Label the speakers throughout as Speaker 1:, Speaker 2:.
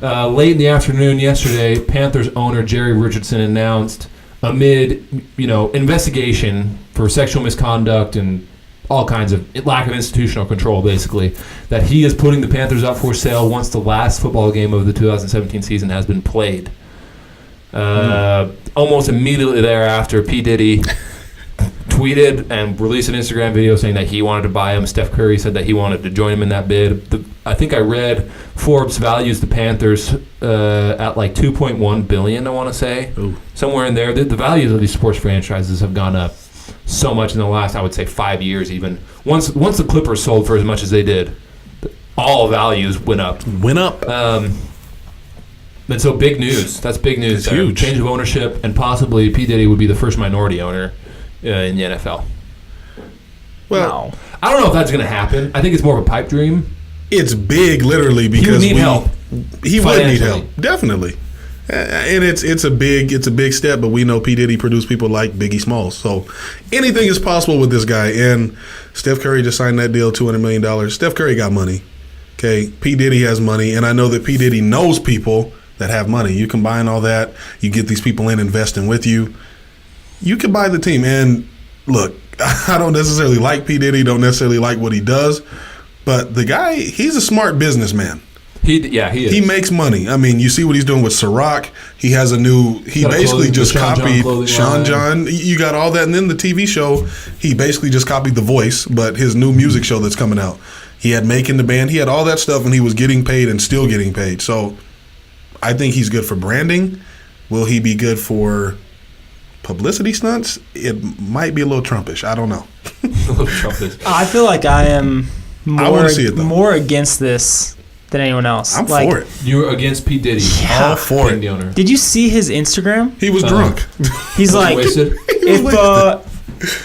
Speaker 1: Late in the afternoon yesterday, Panthers owner Jerry Richardson announced, amid investigation for sexual misconduct and all kinds of lack of institutional control, basically, that he is putting the Panthers up for sale once the last football game of the 2017 season has been played. Almost immediately thereafter, P. Diddy tweeted and released an Instagram video saying that he wanted to buy him. Steph Curry said that he wanted to join him in that bid. I think I read Forbes values the Panthers at like $2.1 billion, I want to say. Ooh. Somewhere in there. The values of these sports franchises have gone up so much in the last, I would say, 5 years even. Once the Clippers sold for as much as they did, all values went up. And so big news. That's big news.
Speaker 2: Huge.
Speaker 1: Change of ownership, and possibly P. Diddy would be the first minority owner in the NFL.
Speaker 2: Well,
Speaker 1: I don't know if that's going to happen. I think it's more of a pipe dream.
Speaker 2: It's big, literally, because
Speaker 1: he would need help.
Speaker 2: He would need help, definitely. And it's a big step. But we know P. Diddy produced people like Biggie Smalls, so anything is possible with this guy. And Steph Curry just signed that deal, $200 million. Steph Curry got money. Okay, P. Diddy has money, and I know that P. Diddy knows people that have money. You combine all that, you get these people in investing with you. You can buy the team. And look, I don't necessarily like P. Diddy, don't necessarily like what he does, but the guy, he's a smart businessman.
Speaker 1: He is.
Speaker 2: He makes money. I mean, you see what he's doing with Ciroc. He has he basically just copied Sean John. You got all that. And then the TV show, he basically just copied The Voice, but his new music show that's coming out. He had Making the Band. He had all that stuff, and he was getting paid and still getting paid. So I think he's good for branding. Will he be good for publicity stunts? It might be a little Trumpish. I don't know.
Speaker 1: A little Trumpish.
Speaker 3: I feel like I am more against this than anyone else.
Speaker 2: I'm for it.
Speaker 1: You're against P. Diddy.
Speaker 3: Yeah.
Speaker 2: All for it.
Speaker 1: The owner.
Speaker 3: Did you see his Instagram?
Speaker 2: He was drunk.
Speaker 3: He's like,
Speaker 1: wasted?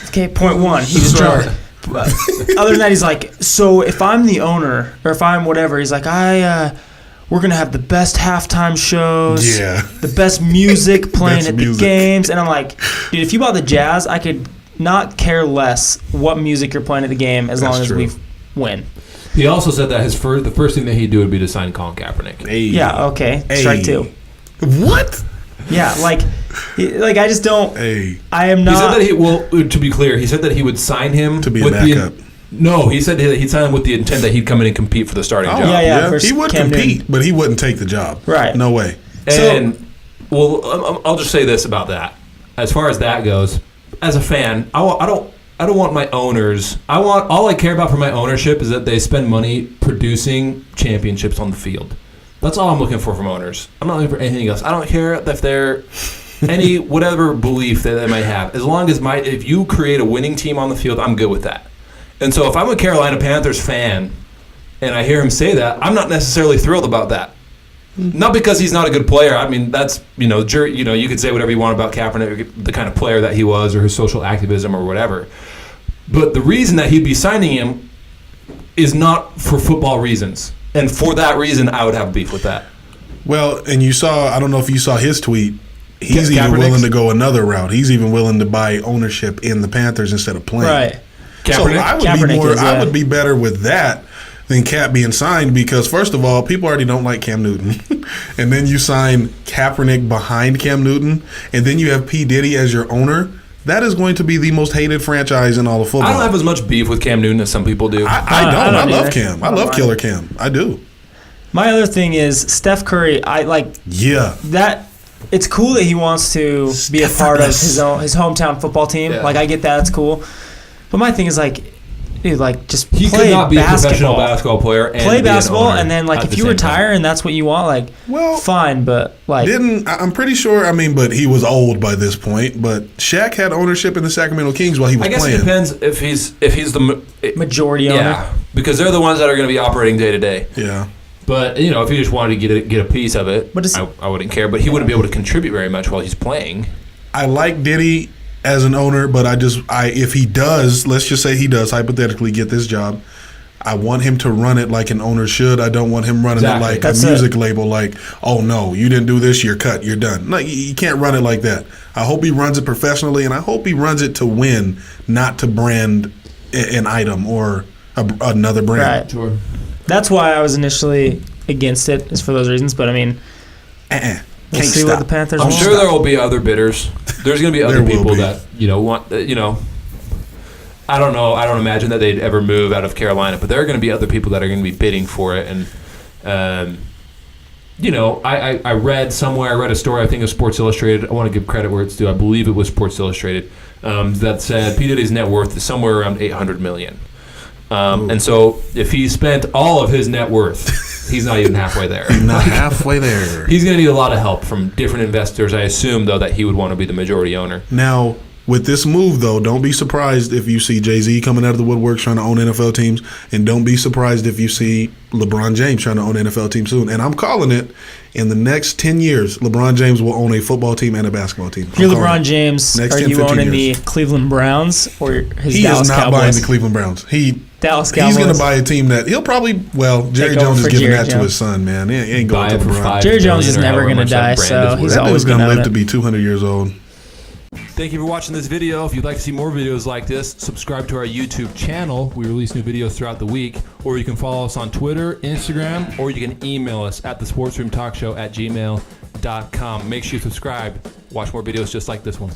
Speaker 3: Okay, point one, he was drunk. But other than that, he's like, so if I'm the owner, or if I'm whatever, he's like, we're going to have the best halftime shows, the best music playing at the games. And I'm like, dude, if you bought the Jazz, I could not care less what music you're playing at the game as long as we win.
Speaker 1: He also said that the first thing that he'd do would be to sign Colin Kaepernick.
Speaker 3: Hey. Yeah, okay. Strike two.
Speaker 2: What?
Speaker 3: Yeah, I just don't.
Speaker 2: Hey.
Speaker 3: I am not.
Speaker 1: He said that to be clear, he said that he would sign him
Speaker 2: to be a backup.
Speaker 1: No, he said he'd sign him with the intent that he'd come in and compete for the starting job.
Speaker 3: Yeah.
Speaker 2: He would compete, but he wouldn't take the job.
Speaker 3: Right.
Speaker 2: No way.
Speaker 1: And, I'll just say this about that. As far as that goes, as a fan, I don't want my owners. All I care about for my ownership is that they spend money producing championships on the field. That's all I'm looking for from owners. I'm not looking for anything else. I don't care if they're any whatever belief that they might have. As long as if you create a winning team on the field, I'm good with that. And so if I'm a Carolina Panthers fan and I hear him say that, I'm not necessarily thrilled about that. Not because he's not a good player. I mean, that's, you could say whatever you want about Kaepernick, the kind of player that he was, or his social activism or whatever. But the reason that he'd be signing him is not for football reasons. And for that reason, I would have beef with that.
Speaker 2: Well, and I don't know if you saw his tweet. He's even willing to go another route. He's even willing to buy ownership in the Panthers instead of playing.
Speaker 3: Right.
Speaker 2: So I would be better with that than Cap being signed, because first of all, people already don't like Cam Newton. And then you sign Kaepernick behind Cam Newton, and then you have P. Diddy as your owner. That is going to be the most hated franchise in all of football.
Speaker 1: I don't have as much beef with Cam Newton as some people do.
Speaker 2: I don't. I love Cam. I love Killer Cam. I do.
Speaker 3: My other thing is Steph Curry. That. It's cool that he wants to be a part of his hometown football team.
Speaker 1: Yeah.
Speaker 3: I get that. It's cool. But my thing is dude, just
Speaker 1: he
Speaker 3: play
Speaker 1: could not be
Speaker 3: basketball.
Speaker 1: A professional basketball player and
Speaker 3: play basketball, and then if you retire
Speaker 1: time.
Speaker 3: and that's what you want, fine. But
Speaker 2: I'm pretty sure. I mean, but he was old by this point. But Shaq had ownership in the Sacramento Kings while he was playing.
Speaker 1: I guess it depends if he's the
Speaker 3: majority owner.
Speaker 1: Yeah, because they're the ones that are going to be operating day to day.
Speaker 2: Yeah.
Speaker 1: But if he just wanted to get a piece of it, I wouldn't care. But he wouldn't be able to contribute very much while he's playing.
Speaker 2: I like Diddy as an owner, but if he does, let's just say he does hypothetically get this job, I want him to run it like an owner should. I don't want him running it like a music label, oh no, you didn't do this, you're cut, you're done. No, you can't run it like that. I hope he runs it professionally, and I hope he runs it to win, not to brand an item or another brand.
Speaker 3: Right. Sure. That's why I was initially against it is for those reasons. But I mean, we'll see what the Panthers.
Speaker 1: I'm sure there will be other bidders. There's going to be other people that want. I don't know. I don't imagine that they'd ever move out of Carolina, but there are going to be other people that are going to be bidding for it. And I read somewhere. I read a story. I think it was Sports Illustrated. I want to give credit where it's due. I believe it was Sports Illustrated that said P. Diddy's net worth is somewhere around $800 million. And so if he spent all of his net worth, he's not even halfway there.
Speaker 2: Not halfway there.
Speaker 1: He's going to need a lot of help from different investors. I assume, though, that he would want to be the majority owner.
Speaker 2: Now, with this move, though, don't be surprised if you see JayZ coming out of the woodwork trying to own NFL teams, and don't be surprised if you see LeBron James trying to own NFL teams soon. And I'm calling it, in the next 10 years, LeBron James will own a football team and a basketball team.
Speaker 3: You're LeBron James. Are you owning the Cleveland Browns or his
Speaker 2: he
Speaker 3: Dallas Cowboys? He is not
Speaker 2: buying the Cleveland Browns.
Speaker 3: Dallas Cowboys.
Speaker 2: He's going to buy a team that he'll probably, Jerry Jones is giving that to his son, man. He ain't going to LeBron.
Speaker 3: Jerry Jones is never going to die, so he's always
Speaker 2: going to live to be 200 years old.
Speaker 1: Thank you for watching this video. If you'd like to see more videos like this, subscribe to our YouTube channel. We release new videos throughout the week. Or you can follow us on Twitter, Instagram, or you can email us at thesportsroomtalkshow@gmail.com. Make sure you subscribe. Watch more videos just like this one.